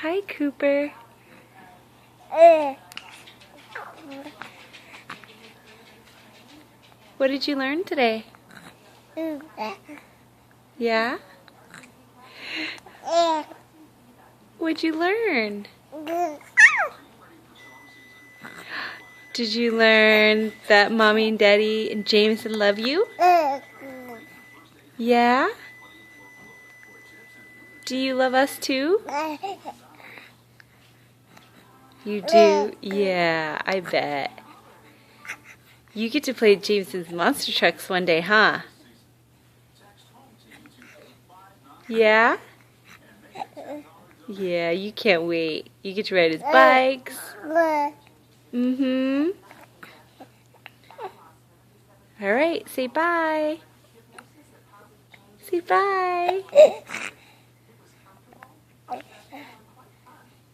Hi, Cooper. What did you learn today? Yeah? What'd you learn? Did you learn that Mommy and Daddy and Jameson love you? Yeah? Do you love us too? You do? Yeah, I bet. You get to play Jameson's monster trucks one day, huh? Yeah? Yeah, you can't wait. You get to ride his bikes. Mm-hmm. All right, say bye. Say bye.